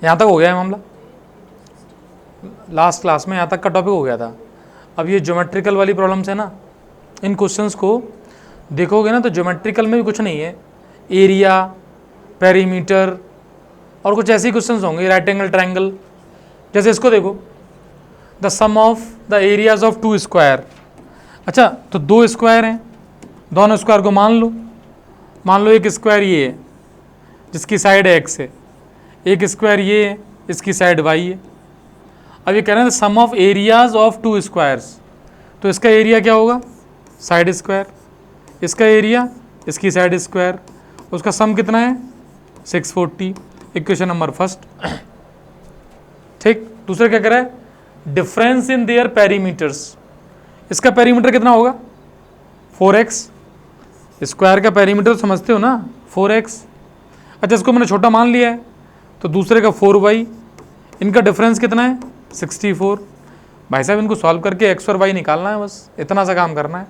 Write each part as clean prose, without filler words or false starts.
यहाँ तक हो गया है मामला, लास्ट क्लास में यहाँ तक का टॉपिक हो गया था। अब ये ज्योमेट्रिकल वाली प्रॉब्लम्स है ना, इन क्वेश्चंस को देखोगे ना तो ज्योमेट्रिकल में भी कुछ नहीं है, एरिया, पेरीमीटर और कुछ ऐसे ही क्वेश्चंस होंगे, राइट एंगल ट्रायंगल। जैसे इसको देखो, the sum of the areas of two square. अच्छा, तो दो स्क्वायर हैं, दोनों स्क्वायर को मान लो एक स्क्वायर ये है जिसकी साइड एक्स है, एक स्क्वायर ये है इसकी साइड वाई है। अब ये कह रहे हैं sum of areas of two squares, तो इसका एरिया क्या होगा, साइड स्क्वायर, इसका एरिया इसकी साइड स्क्वायर, उसका सम कितना है 640। Equation number first. ठीक, दूसरा क्या कह रहा है, डिफरेंस इन देयर पेरीमीटर्स। इसका पेरीमीटर कितना होगा 4x, स्क्वायर का पेरीमीटर तो समझते हो ना 4x। अच्छा, इसको मैंने छोटा मान लिया है तो दूसरे का 4y, इनका डिफरेंस कितना है 64। भाई साहब इनको सॉल्व करके x और y निकालना है, बस इतना सा काम करना है।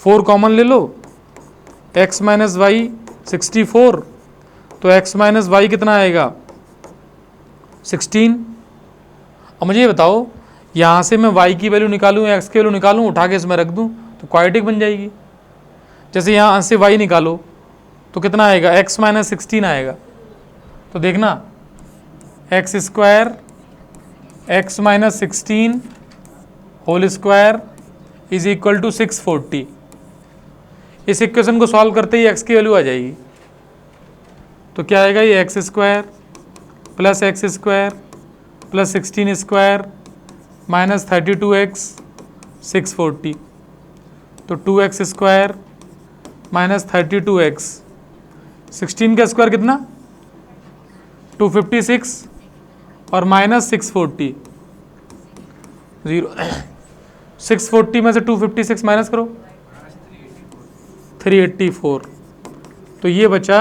4 कॉमन ले लो, x माइनस वाई 64, तो x माइनस वाई कितना आएगा 16। अब मुझे ये बताओ, यहाँ से मैं y की वैल्यू निकालूँ x की वैल्यू निकालूँ, उठा के इसमें रख दूँ तो क्वाड्रेटिक बन जाएगी। जैसे यहाँ से y निकालो तो कितना आएगा x माइनस 16 आएगा, तो देखना X square X minus 16 whole square is equal to 640। इस इक्वेशन को सॉल्व करते ही x की वैल्यू आ जाएगी, तो क्या आएगा ये x square plus x square plus 16 square minus 32x 640, तो 2x स्क्वायर माइनस 32x, 16 का स्क्वायर कितना 256 और माइनस 640, 640 में से 256 माइनस करो 384, तो ये बचा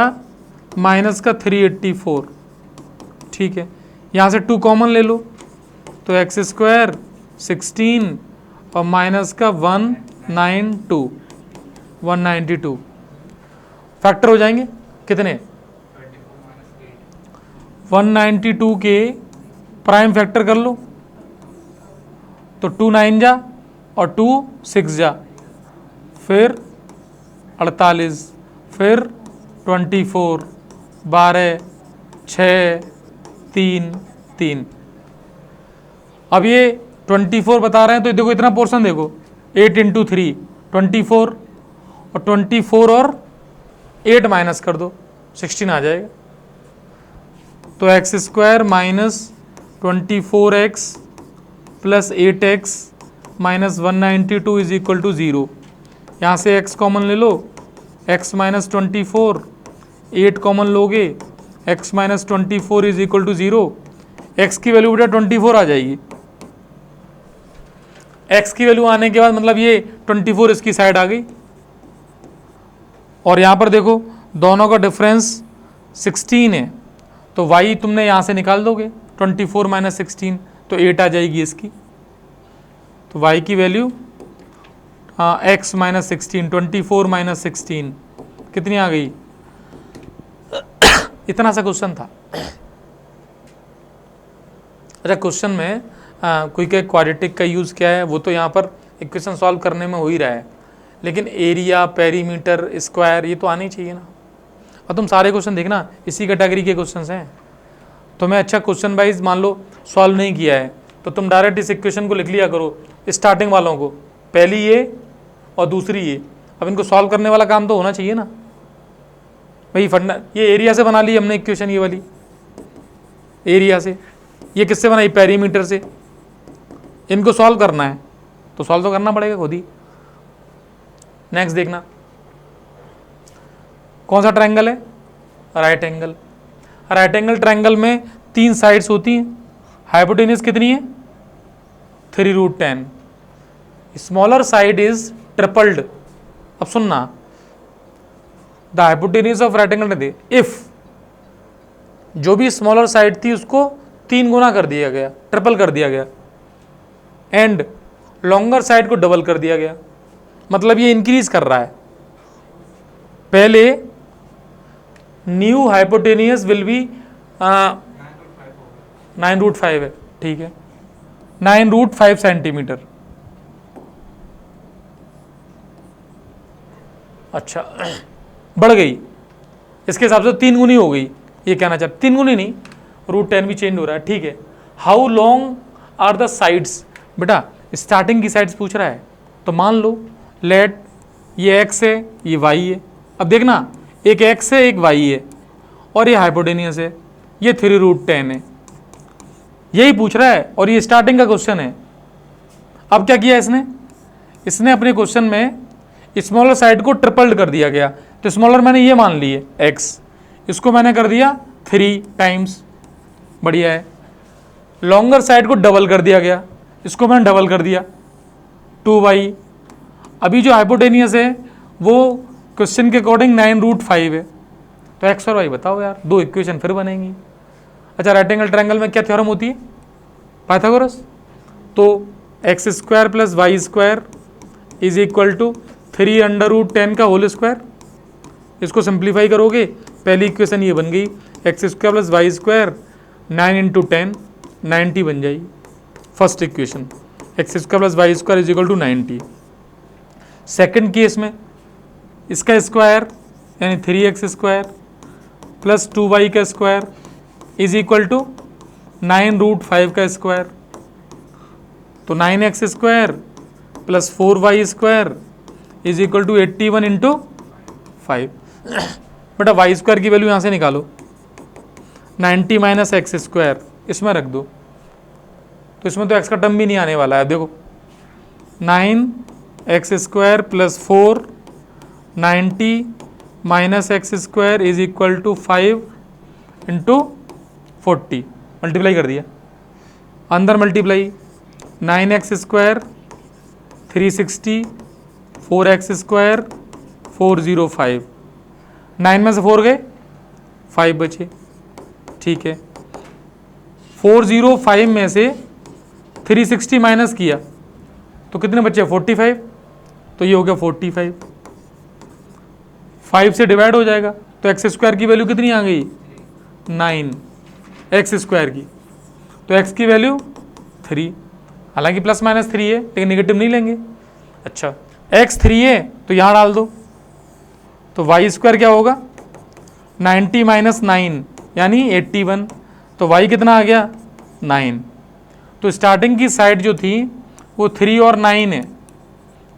माइनस का 384। ठीक है, यहाँ से 2 कॉमन ले लो तो एक्स स्क्वायर 16 और माइनस का 192 फैक्टर हो जाएंगे कितने 192 के प्राइम फैक्टर कर लो, तो 2 9 जा और 2 6 जा, फिर 48, फिर 24, 12, 6, 3, 3। अब ये 24 बता रहे हैं तो देखो इतना पोर्शन देखो 8 इंटू 3 24, और 24 और 8 माइनस कर दो 16 आ जाएगा, तो X square minus 24x plus 8x minus 192 is equal to 0। यहाँ से x कॉमन ले लो, x माइनस 24, 8 कॉमन लोगे, x minus 24 is equal to 0। x की वैल्यू बेटा 24 आ जाएगी, x की वैल्यू आने के बाद मतलब ये 24 इसकी साइड आ गई, और यहाँ पर देखो दोनों का डिफरेंस 16 है, तो y तुमने यहाँ से निकाल दोगे 24 माइनस 16, तो 8 आ जाएगी इसकी, तो y की वैल्यू x माइनस 16, 24 माइनस 16 कितनी आ गई इतना सा क्वेश्चन था। अच्छा, क्वेश्चन में कोई क्या क्वाड्रेटिक का यूज़ क्या है वो तो यहाँ पर इक्वेशन सॉल्व करने में हो ही रहा है, लेकिन एरिया, पेरीमीटर, स्क्वायर ये तो आने ही चाहिए ना। और तुम सारे क्वेश्चन देखना इसी कैटेगरी के क्वेश्चन हैं, तो मैं अच्छा क्वेश्चन वाइज मान लो सॉल्व नहीं किया है तो तुम डायरेक्ट इस इक्वेशन को लिख लिया करो, स्टार्टिंग वालों को, पहली ये और दूसरी ये। अब इनको सॉल्व करने वाला काम तो होना चाहिए ना भाई। फंडा ये एरिया से बना ली हमने इक्वेशन, ये वाली एरिया से, ये किससे बनाई पेरीमीटर से। इनको सॉल्व करना है तो सॉल्व तो करना पड़ेगा खुद ही। नेक्स्ट देखना कौन सा ट्रायंगल है, right angle. Right angle triangle में 3 साइड्स होती हैं, हाइपोटेन्यूज कितनी है 3√10, स्मॉलर साइड इज ट्रिपल्ड। अब सुनना, the hypotenuse of right angle they if जो भी स्मॉलर साइड थी उसको 3 गुना कर दिया गया, ट्रिपल कर दिया गया, एंड लॉन्गर साइड को डबल कर दिया गया। मतलब ये इंक्रीज कर रहा है। पहले न्यू हाइपोटेनियस विल बी 9√5 है, ठीक है, 9√5 सेंटीमीटर। अच्छा, बढ़ गई, इसके हिसाब से 3 गुनी हो गई, ये कहना चाहते 3 गुनी नहीं, √10 भी चेंज हो रहा है, ठीक है। How long are the sides, बेटा स्टार्टिंग की साइड्स पूछ रहा है, तो मान लो लेट ये x है, ये y है। अब देखना, एक x है, एक y है, और ये हाइपोटेनियस है, ये 3√10 है, यही पूछ रहा है, और ये स्टार्टिंग का क्वेश्चन है। अब क्या किया इसने अपने क्वेश्चन में स्मॉलर साइड को ट्रिपल्ड कर दिया गया, तो स्मॉलर मैंने ये मान लिए x, इसको मैंने कर दिया 3 टाइम्स, बढ़िया है। लॉन्गर साइड को डबल कर दिया गया, इसको मैंने डबल कर दिया 2y। अभी जो हाइपोटेनियस है वो क्वेश्चन के अकॉर्डिंग 9√5 है, तो x और y बताओ यार, 2 इक्वेशन फिर बनेंगी। अच्छा, राइट एंगल ट्रायंगल में क्या थ्योरम होती है, पाइथागोरस। तो x² + y² is equal to 3√10 का होल स्क्वायर। इसको सिंप्लीफाई करोगे, पहली इक्वेशन ये बन गई, x² + y², 9 × 10 90 बन जाएगी first equation, x² + y² is equal to 90। Second case में इसका स्क्वायर यानी 3x² + 2y का स्क्वायर इज इक्वल टू 9√5 का स्क्वायर, तो 9x² + 4y² is equal to 81 × 5। बेटा y² की वैल्यू यहाँ से निकालो, 90 - x², इसमें रख दो, तो इसमें तो x का टर्म भी नहीं आने वाला है। देखो 9x² + 4, 90 - x² is equal to 5 × 40, multiply कर दिया, अंदर मल्टीप्लाई, 9x² 360, 4x² 405, 9 में से 4 गए, 5 बचे, ठीक है। 405 में से 360 माइनस किया तो कितने बचे, 45, तो ये हो गया 45, 5 से डिवाइड हो जाएगा, तो x² की वैल्यू कितनी आ गई, 9 x² की, तो x की वैल्यू 3, हालांकि ±3 है लेकिन नेगेटिव नहीं लेंगे। अच्छा, x 3 है तो यहाँ डाल दो, तो y² क्या होगा, 90 - 9 यानी 81, तो y कितना आ गया, 9। तो स्टार्टिंग की साइड जो थी वो 3 और 9 है,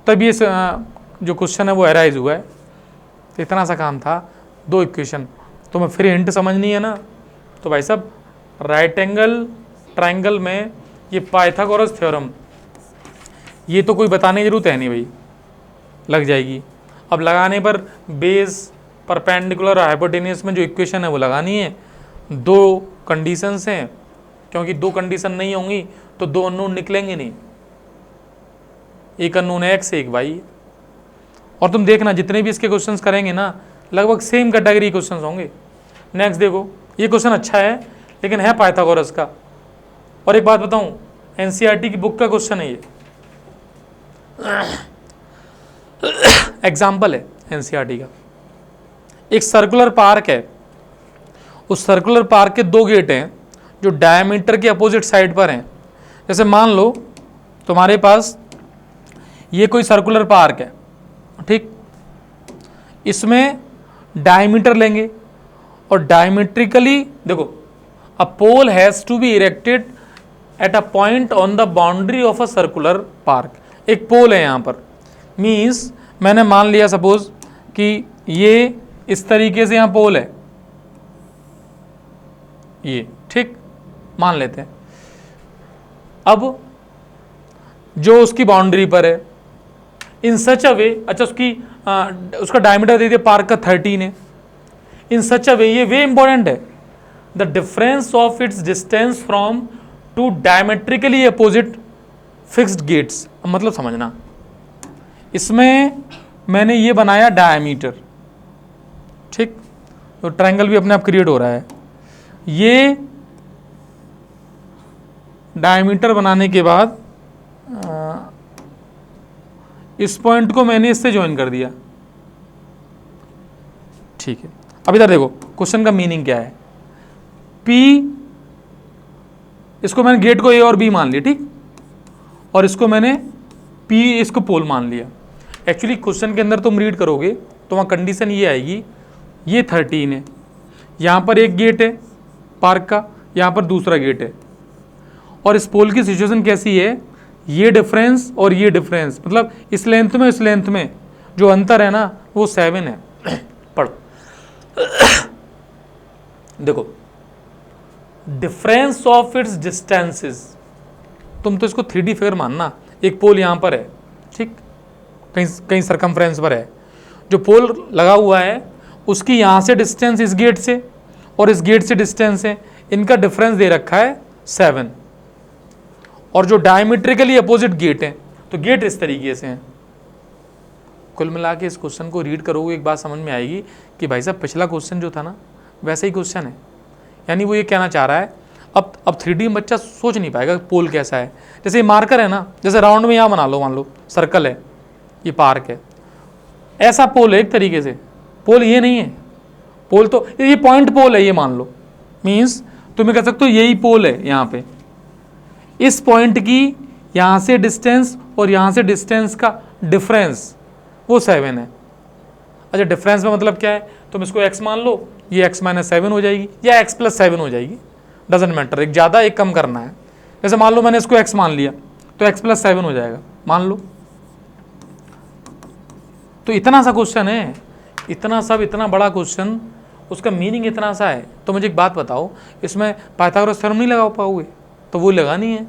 तब ये जो क्वेश्चन है वो अराइज हुआ है। तो इतना सा काम था, 2 इक्वेशन। तो मैं फिर हिंट समझनी है ना, तो भाई साहब राइट एंगल ट्रायंगल में ये पाइथागोरस थ्योरम, ये तो कोई बताने की जरूरत है नहीं भाई, लग जाएगी। अब लगाने पर बेस, परपेंडिकुलर और हाइपोटेनियस में जो इक्वेशन है वो लगानी है। 2 कंडीशंस हैं, क्योंकि 2 कंडीशन नहीं होंगी तो 2 अननोन निकलेंगे नहीं, एक अननोन है x, एक y। और तुम देखना जितने भी इसके क्वेश्चंस करेंगे ना, लगभग सेम कैटेगरी क्वेश्चंस होंगे। नेक्स्ट देखो, ये क्वेश्चन अच्छा है लेकिन है पाइथागोरस का। और एक बात बताऊं, एनसीईआरटी की बुक का क्वेश्चन है ये, एग्जाम्पल है एनसीईआरटी का। एक सर्कुलर पार्क है, उस सर्कुलर पार्क के 2 गेट हैं जो डायमीटर के अपोजिट साइड पर हैं। जैसे मान लो तुम्हारे पास ये कोई सर्कुलर पार्क है, ठीक, इसमें डायमीटर लेंगे और डायमीट्रिकली देखो, a pole has to be erected at a point on the boundary of a circular park. एक पोल है यहाँ पर, मीन्स मैंने मान लिया सपोज कि ये इस तरीके से यहाँ पोल है, ये ठीक मान लेते हैं। अब जो उसकी बाउंड्री पर है, इन सच अ वे, अच्छा उसका डायमीटर दे दिया पार्क का 13 है, इन सच अ वे, ये वे इंपॉर्टेंट है, the difference of its distance from 2 diametrically opposite fixed gates. मतलब समझना, इसमें मैंने ये बनाया डायमीटर, ठीक, तो ट्रायंगल भी अपने आप क्रिएट हो रहा है। ये डायमीटर बनाने के बाद इस पॉइंट को मैंने इससे ज्वाइन कर दिया, ठीक है। अब इधर देखो क्वेश्चन का मीनिंग क्या है, P इसको मैंने गेट को ए और बी मान लिया, ठीक, और इसको मैंने पी, इसको पोल मान लिया। एक्चुअली क्वेश्चन के अंदर तुम रीड करोगे तो वहाँ कंडीशन ये आएगी, ये 13 है, यहाँ पर एक गेट है पार्क का, यहाँ पर दूसरा गेट है, और इस पोल की सिचुएशन कैसी है, ये डिफरेंस और ये डिफरेंस, मतलब इस लेंथ में इस लेंथ में जो अंतर है ना वो 7 है। पढ़ो देखो, डिफरेंस ऑफ इट्स डिस्टेंसेस, तुम तो इसको 3D फिगर मानना, एक पोल यहाँ पर है, ठीक, कहीं कहीं सरकमफ्रेंस पर है, जो पोल लगा हुआ है उसकी यहाँ से डिस्टेंस इस गेट से और इस गेट से डिस्टेंस है, इनका डिफरेंस दे रखा है 7, और जो डायमीट्रिकली अपोजिट गेट है, तो गेट इस तरीके से हैं। कुल मिला के इस क्वेश्चन को रीड करोगे एक बात समझ में आएगी कि भाई साहब पिछला क्वेश्चन जो था ना वैसा ही क्वेश्चन है, यानी वो ये कहना चाह रहा है, अब 3D में बच्चा सोच नहीं पाएगा पोल कैसा है। जैसे ये मार्कर है ना, जैसे राउंड में यहाँ बना लो, मान लो सर्कल है, ये पार्क है, ऐसा पोल है एक तरीके से, पोल ये नहीं है, पोल तो ये पॉइंट पोल है, ये मान लो, मीन्स तुम्हें कह सकते हो यही पोल है, यहाँ पे इस पॉइंट की यहाँ से डिस्टेंस और यहाँ से डिस्टेंस का डिफरेंस वो 7 है। अच्छा, डिफरेंस में मतलब क्या है, तुम इसको x मान लो, ये x - 7 हो जाएगी या x + 7 हो जाएगी, डजेंट मैटर, एक ज़्यादा एक कम करना है। जैसे मान लो मैंने इसको x मान लिया तो x + 7 हो जाएगा, मान लो। तो इतना सा क्वेश्चन है, इतना सब, इतना बड़ा क्वेश्चन, उसका मीनिंग इतना सा है। तो मुझे एक बात बताओ, इसमें पाइथागोरस थ्योरम नहीं लगा पाओगे, तो वो लगानी है,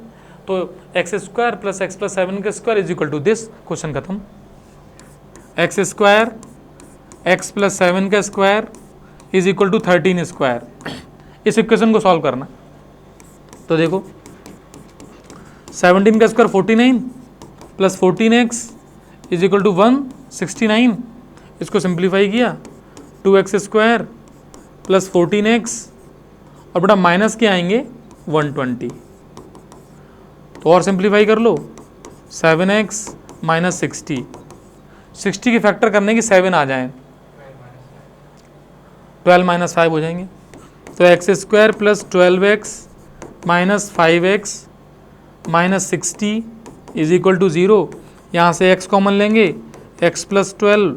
तो x² + x + 7 का square is equal to this, question खत्म। x² x + 7 का square is equal to 13 square. इस इक्वेशन को सॉल्व करना, तो देखो 17 का square 49 + 14x is equal to 169, इसको सिंप्लीफाई किया, 2x² + 14x, और बेटा माइनस के आएंगे 120, तो और सिंप्लीफाई कर लो, 7x - 60 के फैक्टर करने की 7 आ जाएं, 12 - 5 हो जाएंगे, तो x² + 12x - 5x - 60 is equal to 0। यहाँ से x कॉमन लेंगे, x + 12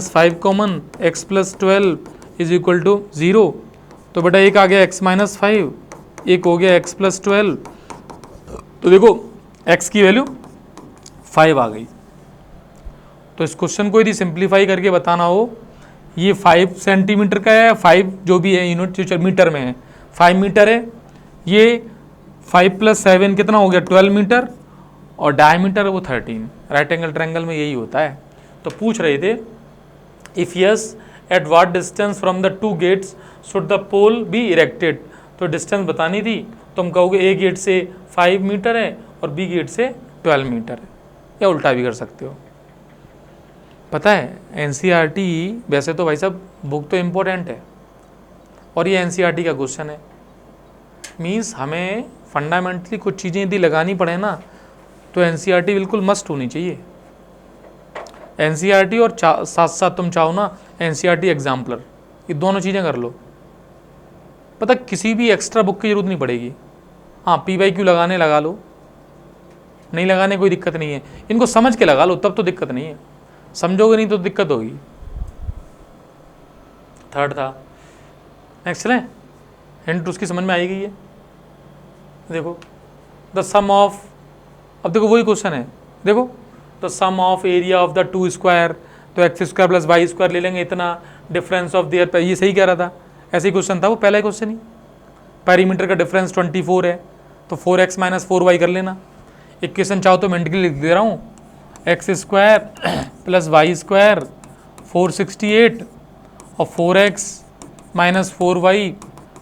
- 5 common, x + 12 is equal to 0। तो बेटा एक आ गया x - 5, एक हो गया x + 12, तो देखो x की वैल्यू 5 आ गई। तो इस क्वेश्चन को यदि सिंप्लीफाई करके बताना हो, ये 5 सेंटीमीटर का है, 5 जो भी है यूनिट जो मीटर में है 5 मीटर है, ये 5 + 7 कितना हो गया 12 मीटर, और डायमीटर वो 13। राइट एंगल ट्रायंगल में यही होता है। तो पूछ रहे थे, if yes at what distance from the 2 gates should the pole be erected. तो डिस्टेंस बतानी थी, तुम कहोगे ए गेट से 5 मीटर है और बी गेट से 12 मीटर है, या उल्टा भी कर सकते हो। पता है NCERT वैसे तो भाई साहब बुक तो इम्पोर्टेंट है, और ये NCERT का क्वेश्चन है, मीन्स हमें फंडामेंटली कुछ चीज़ें यदि लगानी पड़े ना तो NCERT बिल्कुल मस्ट होनी चाहिए। NCERT और साथ साथ तुम चाहो ना NCERT एग्जाम्पलर, ये दोनों चीज़ें कर लो। पता किसी भी एक्स्ट्रा बुक की जरूरत नहीं पड़ेगी। हाँ, PYQ लगाने लगा लो, नहीं लगाने कोई दिक्कत नहीं है, इनको समझ के लगा लो तब तो दिक्कत नहीं है, समझोगे नहीं तो दिक्कत होगी। थर्ड था, नेक्स्ट चलें, हिंट उसकी समझ में आई गई है। देखो द सम ऑफ, अब देखो वही क्वेश्चन है, देखो the sum of area of the 2 square, तो x² + y² ले लेंगे, इतना डिफरेंस ऑफ देयर, ये सही कह रहा था, ऐसे ही क्वेश्चन था वो पहला क्वेश्चन ही। पेरीमीटर का डिफरेंस 24 है, तो 4x - 4y कर लेना। इक्वेशन चाहो तो मैं इंटीग्रल लिख दे रहा हूँ, x² + y² 468 और 4x - 4y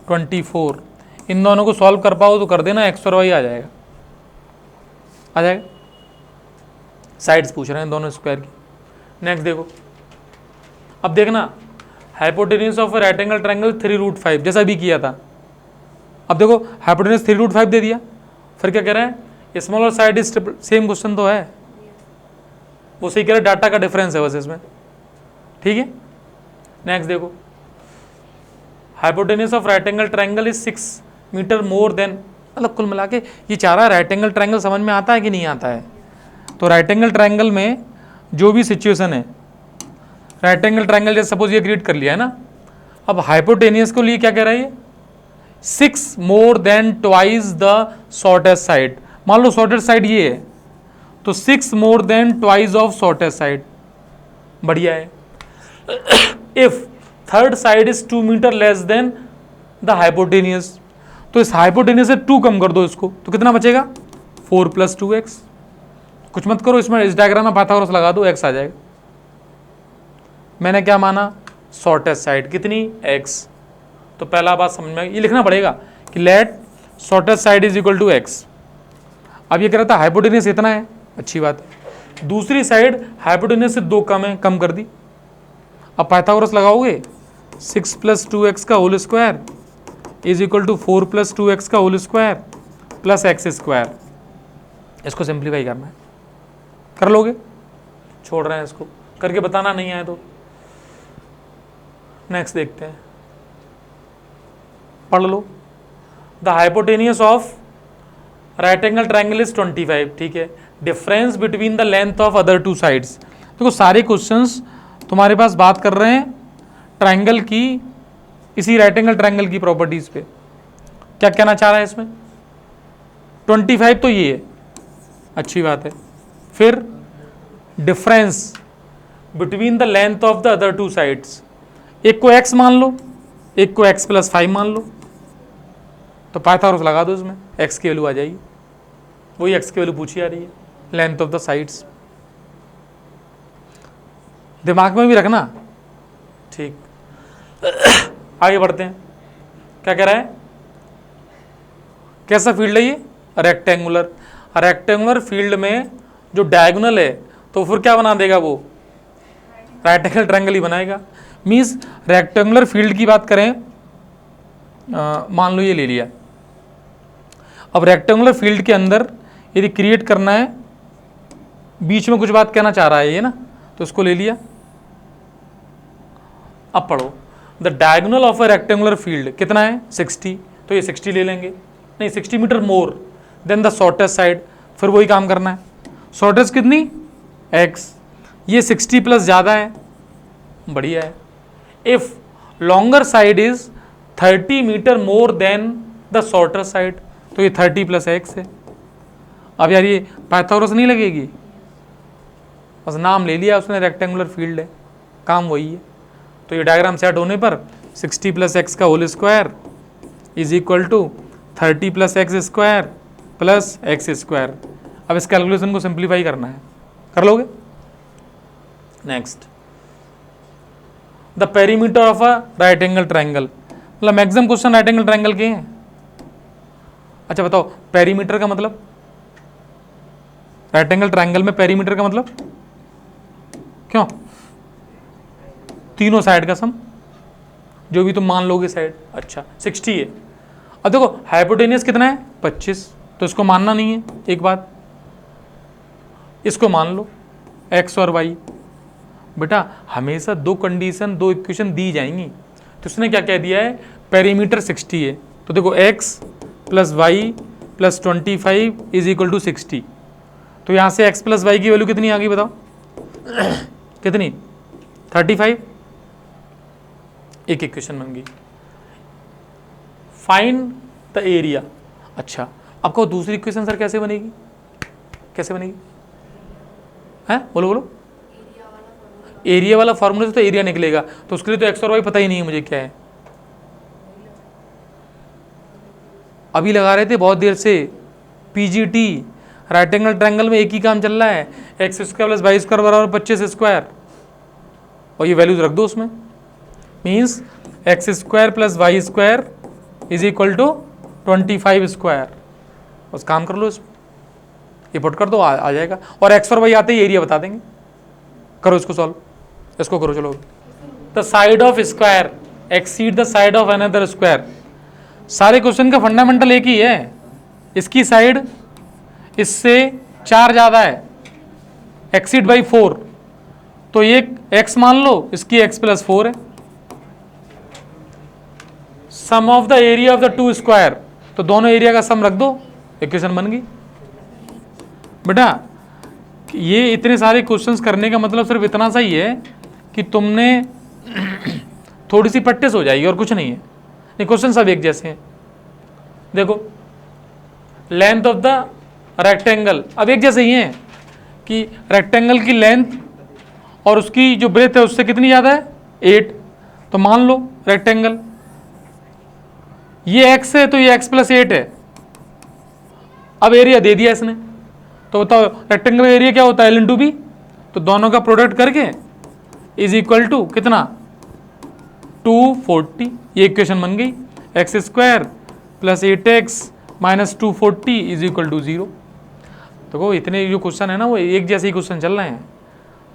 24। इन दोनों को सॉल्व कर पाओ तो कर देना, x और y आ जाएगा, आ जाएगा। साइड्स पूछ रहे हैं दोनों स्क्वायर की। नेक्स्ट देखो, अब देखना hypotenuse of right angle triangle 3√5, जैसा भी किया था। अब देखो हाइपोटेन्यूज 3√5 दे दिया, फिर क्या कह रहा है, smaller side is triple, same question तो है, वो सही कह रहा है, डाटा का डिफरेंस है बस इसमें, ठीक है। नेक्स्ट देखो, hypotenuse of right angle triangle is 6 metre more than मतलब कुल मिला के ये चाह रहा है राइट एंगल ट्रायंगल समझ में आता है कि नहीं आता है। तो राइट एंगल ट्रायंगल में जो भी सिचुएशन है, राइट एंगल ट्रायंगल जैसे सपोज ये क्रिएट कर लिया है ना, अब हाइपोटेनियस को लिए क्या कह रहा है ये 6 more than twice the shortest side. मान लो शॉर्टेस्ट साइड ये है तो 6 more than twice of shortest side, बढ़िया है। If third side is 2 metre less than the hypotenuse, तो इस हाइपोटेनियस से 2 कम कर दो इसको, तो कितना बचेगा 4 + 2x। कुछ मत करो इसमें, इस डायग्राम में पाइथागोरस लगा दो, x आ जाएगा। मैंने क्या माना शॉर्टेस्ट साइड कितनी x, तो पहला बात समझ में ये लिखना पड़ेगा कि let shortest side is equal to x। अब ये कह रहा था हाइपोटेनियस इतना है, अच्छी बात है। दूसरी साइड हाइपोटेनियस से 2 कम है, कम कर दी। अब पाइथागोरस लगाओगे 6 + 2x का whole square is equal to 4 + 2x का होल स्क्वायर प्लस x²। इसको सिंप्लीफाई करना है, कर लोगे? छोड़ रहे हैं इसको, करके बताना नहीं आए तो। नेक्स्ट देखते हैं, पढ़ लो। The hypotenuse of right angle triangle is 25, ठीक है। Difference between the length of other 2 sides. देखो सारे क्वेश्चंस तुम्हारे पास बात कर रहे हैं ट्रायंगल की, इसी राइट एंगल ट्रायंगल की प्रॉपर्टीज पे। क्या कहना चाह रहा है इसमें 25 तो ये है, अच्छी बात है। फिर difference between the length of the other 2 sides, एक को x मान लो, एक को x + 5 मान लो, तो पाइथागोरस लगा दो इसमें, x की वैल्यू आ जाएगी। वही x की वैल्यू पूछी जा रही है, लेंथ ऑफ द साइड्स। दिमाग में भी रखना, ठीक। आगे बढ़ते हैं, क्या कह रहा है, कैसा फील्ड है ये रेक्टेंगुलर। रेक्टेंगुलर फील्ड में जो डायगोनल है तो फिर क्या बना देगा वो, राइट एंगल ट्रायंगल ही बनाएगा। मीन्स रेक्टेंगुलर फील्ड की बात करें, मान लो ये ले लिया। अब रेक्टेंगुलर फील्ड के अंदर यदि क्रिएट करना है, बीच में कुछ बात कहना चाह रहा है ये ना, तो इसको ले लिया। अब पढ़ो, the diagonal of a rectangular field कितना है 60, तो ये 60 ले लेंगे, नहीं 60 metre more than the shortest side. फिर वही काम करना है, शॉर्टेस्ट कितनी x, ये 60 प्लस ज़्यादा है, बढ़िया है। If longer side is 30 metre more than the shorter side, तो ये 30 + x है। अब यार ये पाइथागोरस नहीं लगेगी, बस नाम ले लिया उसने, रेक्टेंगुलर फील्ड है, काम वही है। तो ये डायग्राम सेट होने पर 60 + x का whole square is equal to 30 + x² plus x²। अब इस कैलकुलेशन को सिंप्लीफाई करना है, कर लोगे? Next, the perimeter of a right angle triangle, मतलब maximum question right angle triangle के हैं। अच्छा बताओ पेरीमीटर का मतलब, राइट एंगल ट्रायंगल में पेरीमीटर का मतलब क्यों, तीनों साइड का सम, जो भी तुम मान लोगे साइड। अच्छा 60 है। अब देखो हाइपोटेनियस कितना है 25, तो इसको मानना नहीं है, एक बात इसको मान लो x और y। बेटा हमेशा 2 कंडीशन 2 इक्वेशन दी जाएंगी, तो उसने क्या कह दिया है पेरीमीटर 60 है, तो देखो x + y + 25 is equal to 60। तो यहाँ से x + y की वैल्यू कितनी आ गई बताओ कितनी 35, एक इक्वेशन बन गई। Find the area. अच्छा अब कहो दूसरी इक्वेशन सर कैसे बनेगी, कैसे बनेगी है, बोलो बोलो। एरिया वाला फॉर्मूले से तो एरिया निकलेगा, तो उसके लिए तो x और y पता ही नहीं है मुझे क्या है। अभी लगा रहे थे बहुत देर से पीजीटी, राइट एंगल ट्रायंगल में एक ही काम चल रहा है, x² + y² = 25², और ये वैल्यूज रख दो उसमें। Means x² + y² is equal to 25²। बस काम कर लो इसमें, ये पुट कर दो, आ जाएगा। और x और y आते ही एरिया बता देंगे। करो इसको सॉल्व, इसको करो चलो। The side of square exceed the side of another square. सारे क्वेश्चन का फंडामेंटल एक ही है, इसकी साइड इससे 4 ज़्यादा है, एक्सीड बाई 4, तो ये x मान लो, इसकी x + 4 है। Sum of the area of the 2 square, तो दोनों एरिया का सम रख दो, इक्वेशन बन गई। बेटा ये इतने सारे क्वेश्चंस करने का मतलब सिर्फ इतना सा ही है कि तुमने थोड़ी सी प्रैक्टिस हो जाएगी और कुछ नहीं है। ये क्वेश्चन सब एक जैसे हैं। देखो लेंथ ऑफ द रेक्टेंगल अब एक जैसे ही है कि रेक्टेंगल की लेंथ और उसकी जो ब्रेथ है उससे कितनी ज़्यादा है, 8। तो मान लो रेक्टेंगल ये x है तो ये x + 8 है। अब एरिया दे दिया इसने, तो बताओ रेक्टेंगल का एरिया क्या होता है, L × B। तो दोनों का प्रोडक्ट करके = कितना, 240। ये इक्वेशन बन गई, x² + 8x - 240 = 0। देखो इतने जो क्वेश्चन है ना वो एक जैसे ही क्वेश्चन चल रहे हैं।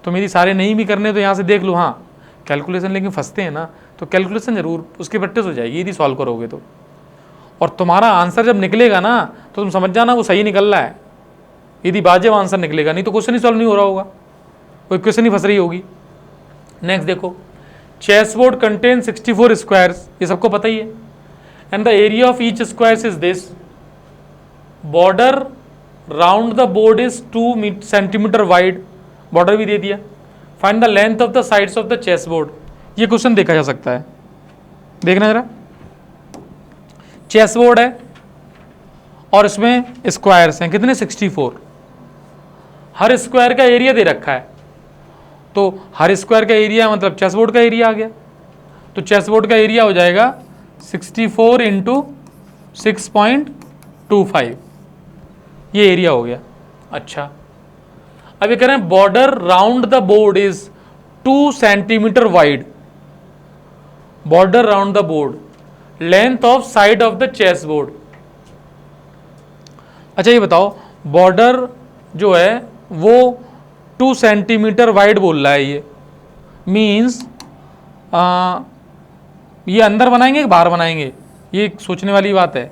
तो मेरी सारे नहीं भी करने तो यहाँ से देख लो। हाँ कैलकुलेशन लेकिन फंसते हैं ना, तो कैलकुलेशन जरूर उसकी प्रैक्टिस हो जाएगी यदि सॉल्व करोगे तो। और तुम्हारा आंसर जब निकलेगा ना तो तुम समझ जाना वो सही निकल रहा है। यदि वाजिब आंसर निकलेगा, नहीं तो क्वेश्चन ही सॉल्व नहीं हो रहा होगा, कोई क्वेश्चन ही फंस रही होगी। नेक्स्ट देखो, चेस बोर्ड कंटेन 64 स्क्वायर्स, ये सबको पता ही है। And the area of each square is this. Border round the board is 2 centimetre wide, border भी दे दिया। Find the length of the sides of the chess board. ये क्वेश्चन देखा जा सकता है, देखना जरा। चेस बोर्ड है और इसमें स्क्वायर्स हैं कितने, 64। हर स्क्वायर का एरिया दे रखा है, तो हर स्क्वायर का एरिया मतलब चेस बोर्ड का एरिया आ गया। तो चेस बोर्ड का एरिया हो जाएगा 64 × 6.25, ये एरिया हो गया। अच्छा अब ये कह रहे हैं border round the board is 2 centimetre wide. Border round the board, length of side of the chess board. अच्छा ये बताओ बॉर्डर जो है वो 2 सेंटीमीटर वाइड बोल रहा है, ये मीन्स ये अंदर बनाएंगे कि बाहर बनाएंगे, ये सोचने वाली बात है।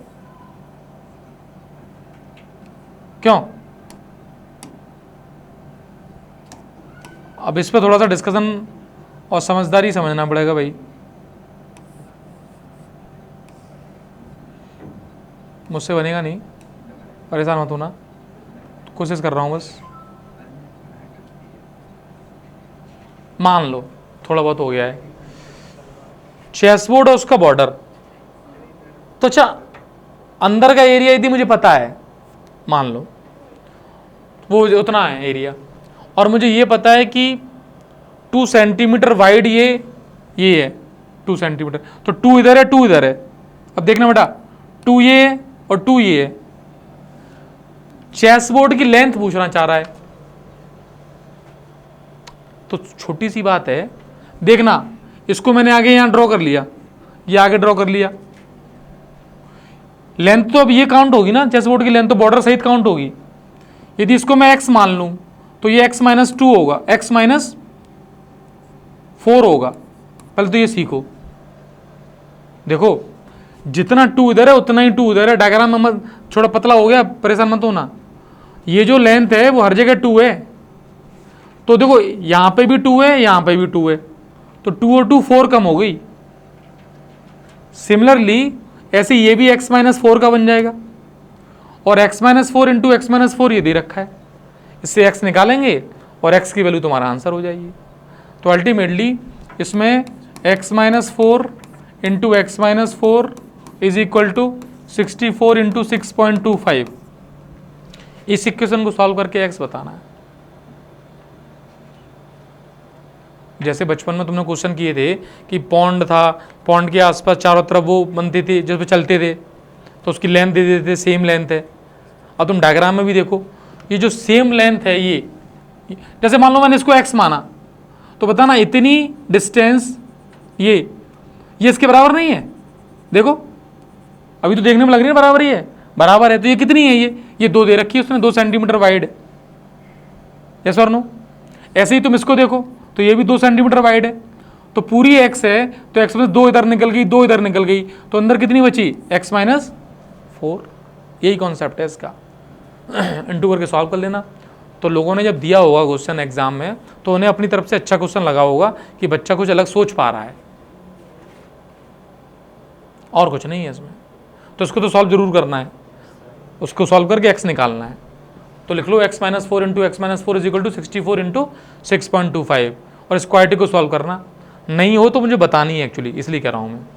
क्यों, अब इस पर थोड़ा सा डिस्कशन और समझदारी समझना पड़ेगा भाई। मुझसे बनेगा नहीं, परेशान मत होना, कोशिश कर रहा हूँ बस। मान लो थोड़ा बहुत हो गया है, चेस बोर्ड और उसका बॉर्डर। तो अच्छा अंदर का एरिया यदि मुझे पता है, मान लो वो उतना है एरिया, और मुझे ये पता है कि 2 सेंटीमीटर वाइड ये है 2 सेंटीमीटर, तो 2 इधर है 2 इधर है। अब देखना बेटा 2 ये है और 2 ये है। चेस बोर्ड की लेंथ पूछना चाह रहा है, तो छोटी सी बात है, देखना इसको मैंने आगे यहां ड्रॉ कर लिया, ये आगे ड्रॉ कर लिया। लेंथ तो अब ये काउंट होगी ना, चेस बोर्ड की लेंथ तो बॉर्डर सहित काउंट होगी। यदि इसको मैं x मान लूं तो ये x - 2 होगा, x - 4 होगा। पहले तो ये सीखो, देखो जितना 2 इधर है उतना ही 2 उधर है। डायग्राम में मत, थोड़ा पतला हो गया, परेशान मत होना। ये जो लेंथ है वो हर जगह 2 है, तो देखो यहां पे भी 2 है, यहां पे भी 2 है, तो 2 और 2 4 कम हो गई। सिमिलरली ऐसे ये भी x - 4 का बन जाएगा, और x - 4 × x - 4 ये दे रखा है, इससे x निकालेंगे और x की वैल्यू तुम्हारा आंसर हो जाएगी। तो अल्टीमेटली इसमें x - 4 × x - 4 = 64 × 6.25। इस इक्वेशन को सॉल्व करके x बताना है। जैसे बचपन में तुमने क्वेश्चन किए थे कि पॉन्ड था, पॉन्ड के आसपास चारों तरफ वो बनते थे जिस पे चलते थे, तो उसकी लेंथ दे देते थे, सेम लेंथ है। अब तुम डायग्राम में भी देखो, ये जो सेम लेंथ है ये, जैसे मान लो मैंने इसको x माना, तो बताना इतनी डिस्टेंस ये इसके बराबर नहीं है। देखो अभी तो देखने में लग रही है बराबर ही है, बराबर है, तो ये कितनी है, ये 2 दे रखी है उसने, 2 सेंटीमीटर वाइड। यस और नो। ऐसे ही तुम इसको देखो तो ये भी 2 सेंटीमीटर वाइड है, तो पूरी x है, तो x में 2 इधर निकल गई, 2 इधर निकल गई, तो अंदर कितनी बची, x - 4। यही कॉन्सेप्ट है इसका। इंटू करके सॉल्व कर लेना। तो लोगों ने जब दिया होगा क्वेश्चन एग्जाम में, तो उन्हें अपनी तरफ से अच्छा क्वेश्चन लगा होगा कि बच्चा कुछ अलग सोच पा रहा है, और कुछ नहीं है इसमें। तो इसको तो सॉल्व जरूर करना है, उसको सॉल्व करके x निकालना है। तो लिख लो x minus four into X minus four is equal to 64 into 6.25 और स्क्वायर टी को सॉल्व करना। नहीं हो तो मुझे बतानी है एक्चुअली, इसलिए कह रहा हूँ मैं।